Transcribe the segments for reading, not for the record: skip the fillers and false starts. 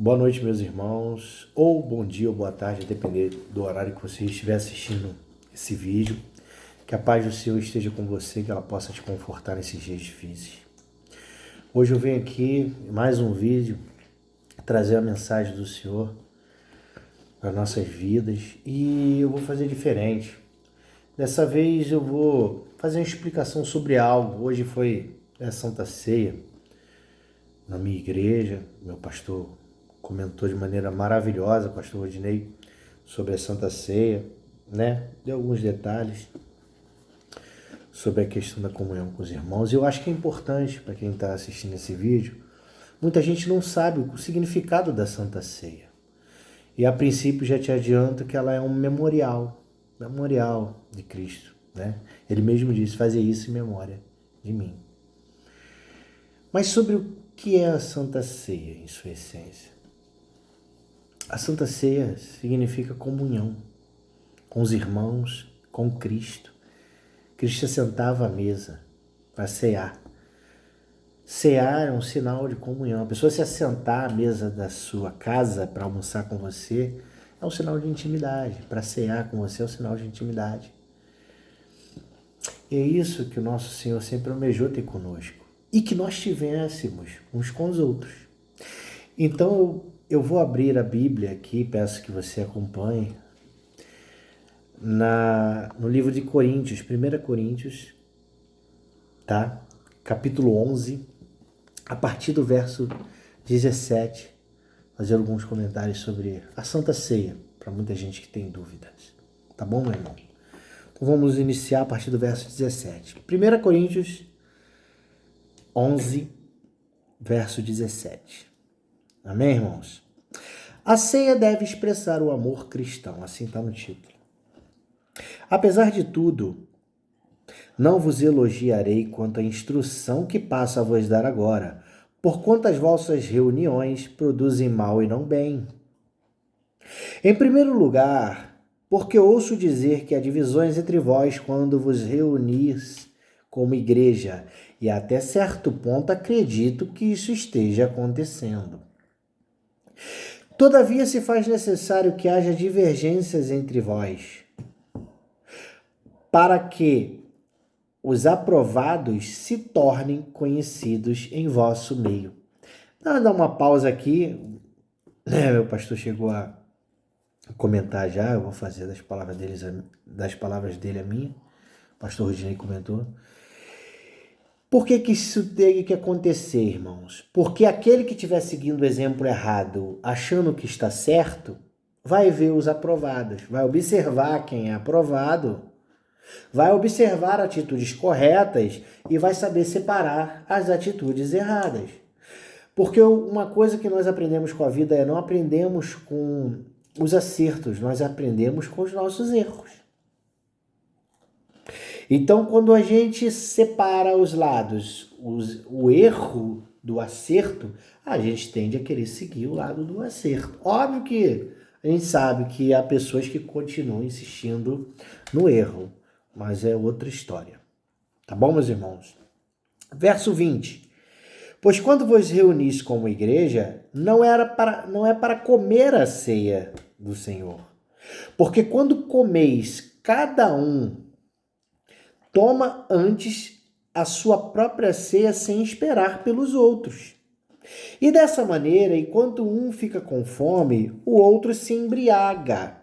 Boa noite, meus irmãos, ou bom dia ou boa tarde, a depender do horário que você estiver assistindo esse vídeo. Que a paz do Senhor esteja com você, que ela possa te confortar nesses dias difíceis. Hoje eu venho aqui, mais um vídeo, trazer a mensagem do Senhor para nossas vidas e eu vou fazer diferente. Dessa vez eu vou fazer uma explicação sobre algo. Hoje foi a Santa Ceia na minha igreja, meu pastor comentou de maneira maravilhosa, pastor Rodinei, sobre a Santa Ceia, né? Deu alguns detalhes sobre a questão da comunhão com os irmãos. E eu acho que é importante para quem está assistindo esse vídeo. Muita gente não sabe o significado da Santa Ceia. E a princípio já te adianto que ela é um memorial de Cristo, né? Ele mesmo disse, fazer isso em memória de mim. Mas sobre o que é a Santa Ceia em sua essência? A Santa Ceia significa comunhão com os irmãos, com Cristo. Cristo sentava à mesa para cear. Cear é um sinal de comunhão. A pessoa se assentar à mesa da sua casa para almoçar com você é um sinal de intimidade. Para cear com você é um sinal de intimidade. E é isso que o nosso Senhor sempre almejou ter conosco. E que nós tivéssemos uns com os outros. Então eu vou abrir a Bíblia aqui, peço que você acompanhe, no livro de Coríntios, 1 Coríntios, tá? Capítulo 11, a partir do verso 17, fazer alguns comentários sobre a Santa Ceia, para muita gente que tem dúvidas. Tá bom, meu irmão? Então vamos iniciar a partir do verso 17. 1 Coríntios 11, verso 17. Amém, irmãos? A ceia deve expressar o amor cristão, assim está no título. Apesar de tudo, não vos elogiarei quanto à instrução que passo a vos dar agora, porquanto as vossas reuniões produzem mal e não bem. Em primeiro lugar, porque ouço dizer que há divisões entre vós quando vos reunis como igreja, e até certo ponto acredito que isso esteja acontecendo. Todavia se faz necessário que haja divergências entre vós, para que os aprovados se tornem conhecidos em vosso meio. Vou dar uma pausa aqui. Meu pastor chegou a comentar já, eu vou fazer das palavras dele a minha. O pastor Rodinei comentou. Por que isso tem que acontecer, irmãos? Porque aquele que estiver seguindo o exemplo errado, achando que está certo, vai ver os aprovados, vai observar quem é aprovado, vai observar atitudes corretas e vai saber separar as atitudes erradas. Porque uma coisa que nós aprendemos com a vida é não aprendemos com os acertos, nós aprendemos com os nossos erros. Então, quando a gente separa os lados, o erro do acerto, a gente tende a querer seguir o lado do acerto. Óbvio que a gente sabe que há pessoas que continuam insistindo no erro, mas é outra história. Tá bom, meus irmãos? Verso 20. Pois quando vos reunis como igreja, não é para comer a ceia do Senhor. Porque quando comeis, cada um toma antes a sua própria ceia sem esperar pelos outros. E dessa maneira, enquanto um fica com fome, o outro se embriaga.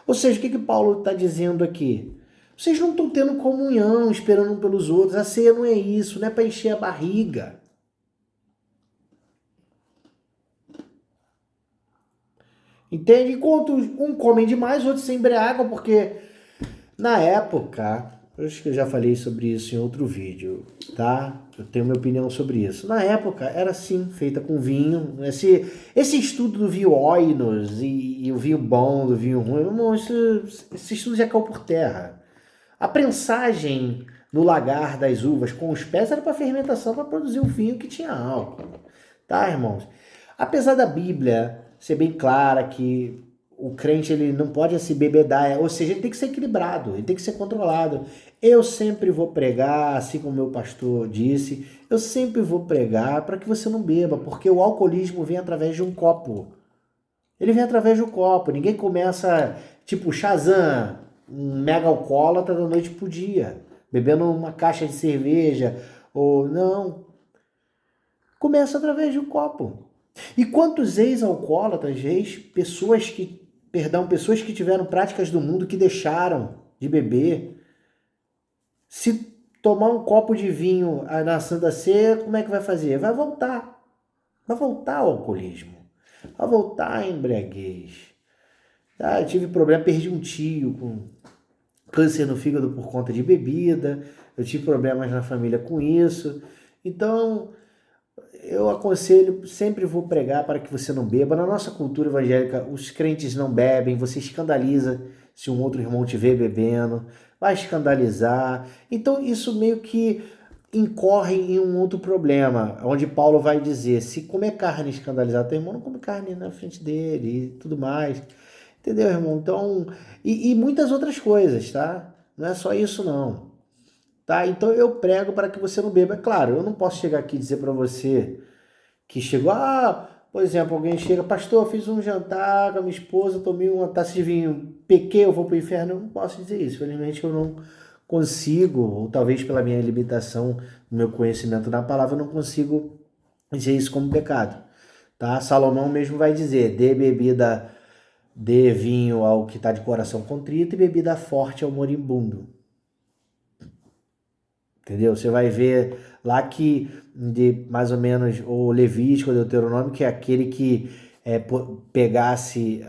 Ou seja, o que Paulo está dizendo aqui? Vocês não estão tendo comunhão, esperando um pelos outros. A ceia não é isso, não é para encher a barriga. Entende? Enquanto um come demais, outros se embriagam, porque na época, eu acho que eu já falei sobre isso em outro vídeo, tá? Eu tenho minha opinião sobre isso. Na época, era assim, feita com vinho. Esse estudo do vinho oinos e o vinho bom, do vinho ruim, irmão, esse estudo já caiu por terra. A prensagem no lagar das uvas com os pés era para fermentação, para produzir um vinho que tinha álcool. Tá, irmãos? Apesar da Bíblia ser bem clara que o crente ele não pode se bebedar, ou seja, ele tem que ser equilibrado, ele tem que ser controlado. Eu sempre vou pregar, assim como meu pastor disse, eu sempre vou pregar para que você não beba, porque o alcoolismo vem através de um copo. Ele vem através de um copo. Ninguém começa, tipo Shazam, um mega alcoólatra da noite pro dia, bebendo uma caixa de cerveja, ou não. Começa através de um copo. E quantos ex-alcoólatras, pessoas que tiveram práticas do mundo que deixaram de beber, se tomar um copo de vinho na Santa Ceia, como é que vai fazer? Vai voltar. Vai voltar ao alcoolismo. Vai voltar à embriaguez. Eu tive problema, perdi um tio com câncer no fígado por conta de bebida. Eu tive problemas na família com isso. Então, eu aconselho, sempre vou pregar para que você não beba. Na nossa cultura evangélica, os crentes não bebem, você escandaliza se um outro irmão te vê bebendo, vai escandalizar. Então isso meio que incorre em um outro problema, onde Paulo vai dizer, se comer carne e escandalizar teu irmão, não come carne na frente dele e tudo mais. Entendeu, irmão? Então, e muitas outras coisas, tá? Não é só isso não. Tá? Então eu prego para que você não beba. É claro, eu não posso chegar aqui e dizer para você que chegou, por exemplo, alguém chega, pastor, fiz um jantar com a minha esposa, tomei uma taça de vinho, pequei, eu vou para o inferno. Eu não posso dizer isso, felizmente eu não consigo, ou talvez pela minha limitação no meu conhecimento da palavra, eu não consigo dizer isso como pecado. Tá? Salomão mesmo vai dizer, dê vinho ao que está de coração contrito e bebida forte ao moribundo. Entendeu? Você vai ver lá que, de mais ou menos, o Levítico, o Deuteronômio, que é aquele que pegasse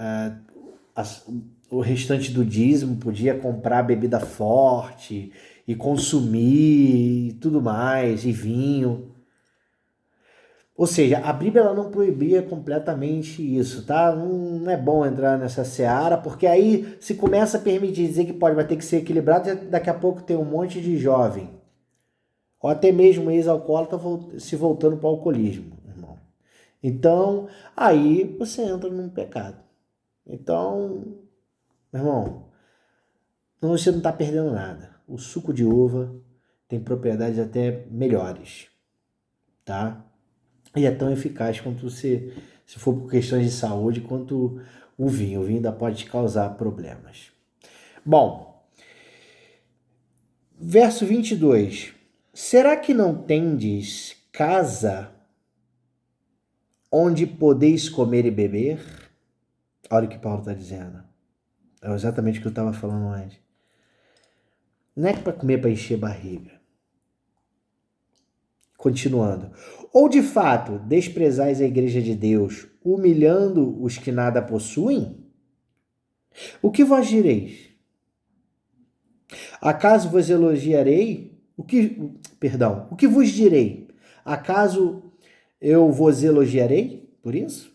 o restante do dízimo, podia comprar bebida forte e consumir e tudo mais, e vinho. Ou seja, a Bíblia ela não proibia completamente isso, tá? Não é bom entrar nessa seara, porque aí se começa a permitir dizer que pode, vai ter que ser equilibrado, daqui a pouco tem um monte de jovem ou até mesmo ex-alcoólatra se voltando para o alcoolismo, irmão. Então, aí você entra num pecado. Então, irmão, você não está perdendo nada. O suco de uva tem propriedades até melhores, tá? E é tão eficaz quanto se for por questões de saúde, quanto o vinho. O vinho ainda pode te causar problemas. Bom, verso 22. Será que não tendes casa onde podeis comer e beber? Olha o que Paulo está dizendo. É exatamente o que eu estava falando antes. Não é para comer para encher barriga. Continuando. Ou de fato desprezais a igreja de Deus, humilhando os que nada possuem? O que vos direis? Acaso vos elogiarei? O que vos direi? Acaso eu vos elogiarei por isso?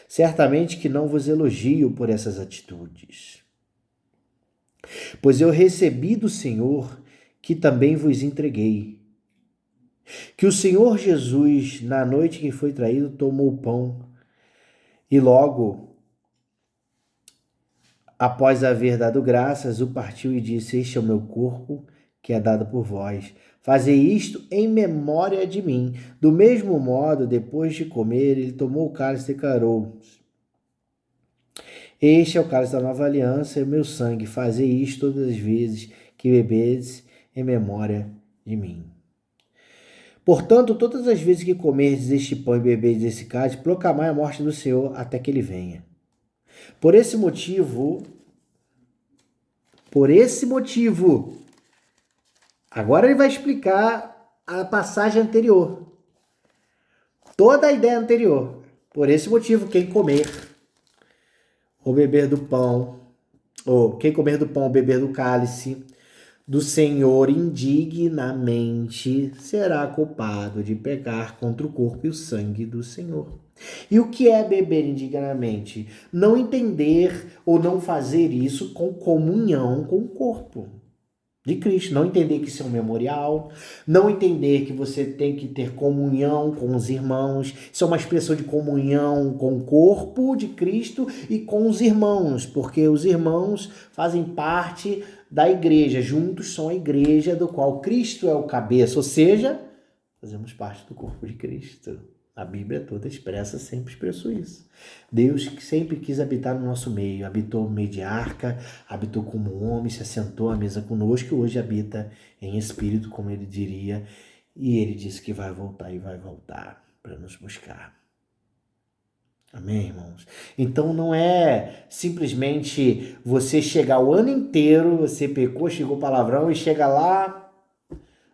Certamente que não vos elogio por essas atitudes. Pois eu recebi do Senhor que também vos entreguei. Que o Senhor Jesus, na noite que foi traído, tomou o pão e logo, após haver dado graças, o partiu e disse: Este é o meu corpo que é dado por vós. Fazei isto em memória de mim. Do mesmo modo, depois de comer, ele tomou o cálice e declarou: Este é o cálice da nova aliança, é o meu sangue. Fazei isto todas as vezes que bebedes em memória de mim. Portanto, todas as vezes que comerdes este pão e beberdes esse cálice, proclamai a morte do Senhor até que ele venha. Por esse motivo, agora ele vai explicar a passagem anterior. Toda a ideia anterior. Por esse motivo, quem comer ou beber do pão, ou quem comer do pão ou beber do cálice do Senhor indignamente será culpado de pecar contra o corpo e o sangue do Senhor. E o que é beber indignamente? Não entender ou não fazer isso com comunhão com o corpo de Cristo. Não entender que isso é um memorial, não entender que você tem que ter comunhão com os irmãos. Isso é uma expressão de comunhão com o corpo de Cristo e com os irmãos, porque os irmãos fazem parte da igreja. Juntos são a igreja do qual Cristo é o cabeça, ou seja, fazemos parte do corpo de Cristo. A Bíblia toda sempre expressou isso. Deus que sempre quis habitar no nosso meio, habitou no meio de arca, habitou como um homem, se assentou à mesa conosco e hoje habita em espírito, como ele diria, e ele disse que vai voltar e vai voltar para nos buscar. Amém, irmãos? Então não é simplesmente você chegar o ano inteiro, você pecou, chegou palavrão e chega lá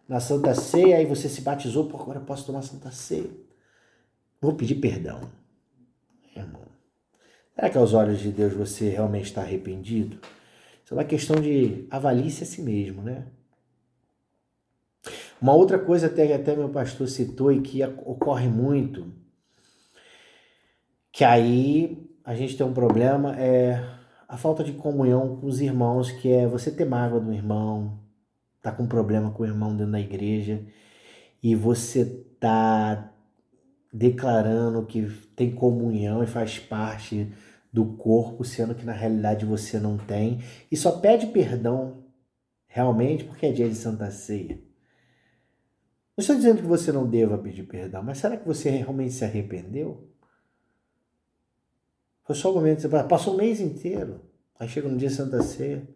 na Santa Ceia, aí você se batizou, pô, agora eu posso tomar Santa Ceia. Vou pedir perdão, irmão. Será que aos olhos de Deus você realmente está arrependido? Isso é uma questão de avaliar-se a si mesmo, né? Uma outra coisa até meu pastor citou e que ocorre muito, que aí a gente tem um problema, é a falta de comunhão com os irmãos, que é você ter mágoa do irmão, tá com problema com o irmão dentro da igreja, e você tá declarando que tem comunhão e faz parte do corpo, sendo que na realidade você não tem, e só pede perdão realmente porque é dia de Santa Ceia. Não estou dizendo que você não deva pedir perdão, mas será que você realmente se arrependeu? Foi só o momento que você passou o mês inteiro, aí chega no dia de Santa Ceia,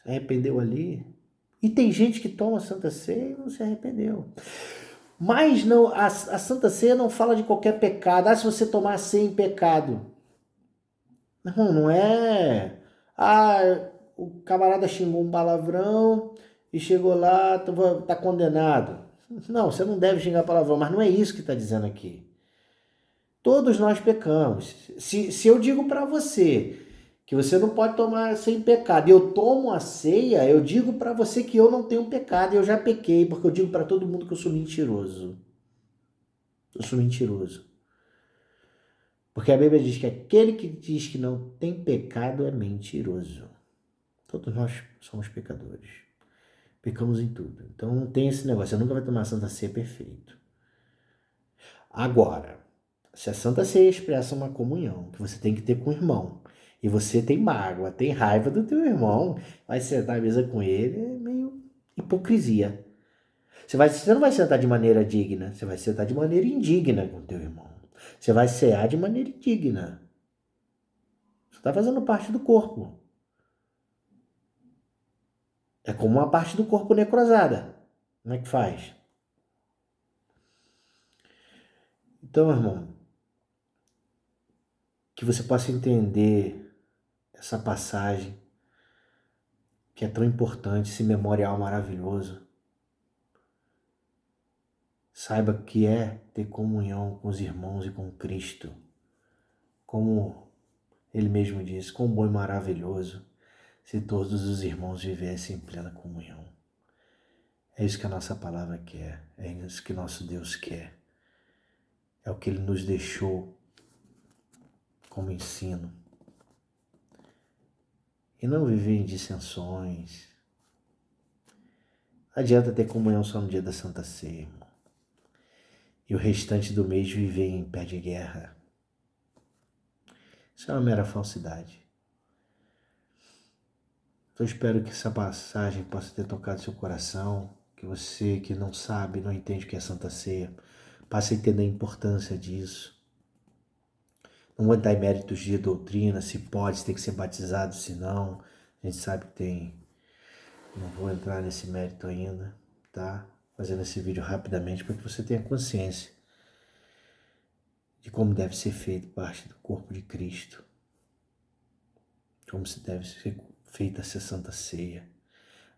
se arrependeu ali. E tem gente que toma Santa Ceia e não se arrependeu. Mas não, a Santa Ceia não fala de qualquer pecado. Ah, se você tomar ceia em pecado. Não é. Ah, o camarada xingou um palavrão e chegou lá, tá condenado. Não, você não deve xingar palavrão, mas não é isso que está dizendo aqui. Todos nós pecamos. Se eu digo para você que você não pode tomar sem pecado, e eu tomo a ceia, eu digo para você que eu não tenho pecado, eu já pequei, porque eu digo para todo mundo que eu sou mentiroso. Eu sou mentiroso. Porque a Bíblia diz que aquele que diz que não tem pecado é mentiroso. Todos nós somos pecadores. Pecamos em tudo. Então não tem esse negócio, você nunca vai tomar a Santa Ceia perfeito. Agora, se a Santa Ceia expressa uma comunhão que você tem que ter com o irmão, e você tem mágoa, tem raiva do teu irmão, vai sentar à mesa com ele, é meio hipocrisia. Você não vai sentar de maneira digna, você vai sentar de maneira indigna com o teu irmão. Você vai cear de maneira indigna. Você está fazendo parte do corpo. É como uma parte do corpo necrosada. Como é que faz? Então, irmão, que você possa entender essa passagem que é tão importante, esse memorial maravilhoso. Saiba que é ter comunhão com os irmãos e com Cristo. Como ele mesmo disse, quão bom e maravilhoso se todos os irmãos vivessem em plena comunhão. É isso que a nossa palavra quer, é isso que nosso Deus quer. É o que ele nos deixou como ensino. E não viver em dissensões. Não adianta ter comunhão só no dia da Santa Ceia, irmão. E o restante do mês viver em pé de guerra. Isso é uma mera falsidade. Então eu espero que essa passagem possa ter tocado seu coração, que você que não sabe, não entende o que é Santa Ceia, passe a entender a importância disso. Não vou entrar em méritos de doutrina, se pode, se tem que ser batizado, se não. A gente sabe que tem. Não vou entrar nesse mérito ainda, tá? Fazendo esse vídeo rapidamente para que você tenha consciência de como deve ser feito parte do corpo de Cristo. Como se deve ser feita essa Santa Ceia.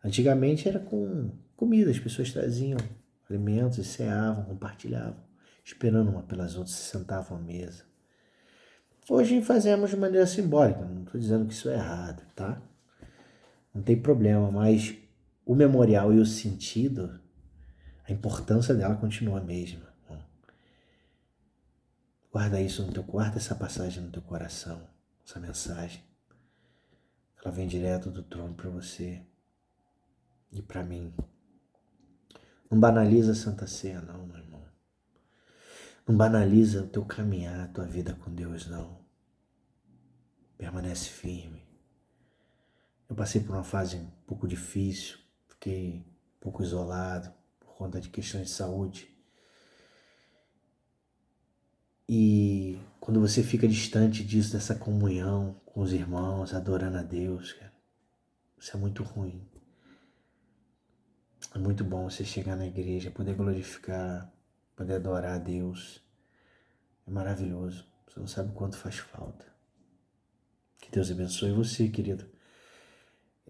Antigamente era com comida, as pessoas traziam alimentos e ceavam, compartilhavam, esperando uma pelas outras, se sentavam à mesa. Hoje fazemos de maneira simbólica, não estou dizendo que isso é errado, tá? Não tem problema, mas o memorial e o sentido, a importância dela continua a mesma. Guarda isso no teu, guarda essa passagem no teu coração, essa mensagem. Ela vem direto do trono para você e para mim. Não banaliza a Santa Ceia, não, meu irmão. Não banaliza o teu caminhar, a tua vida com Deus, não. Permanece firme. Eu passei por uma fase um pouco difícil, fiquei um pouco isolado por conta de questões de saúde. E quando você fica distante disso, dessa comunhão com os irmãos, adorando a Deus, cara, isso é muito ruim. É muito bom você chegar na igreja, poder glorificar, poder adorar a Deus. É maravilhoso. Você não sabe o quanto faz falta. Que Deus abençoe você, querido.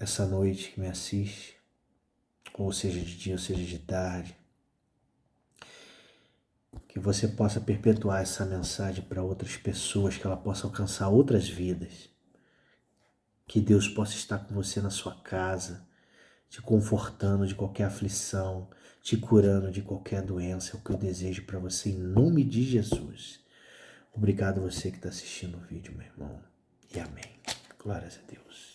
Essa noite que me assiste, ou seja de dia, ou seja de tarde, que você possa perpetuar essa mensagem para outras pessoas, que ela possa alcançar outras vidas. Que Deus possa estar com você na sua casa, te confortando de qualquer aflição, te curando de qualquer doença. É o que eu desejo para você em nome de Jesus. Obrigado você que está assistindo o vídeo, meu irmão. E amém. Glórias a Deus.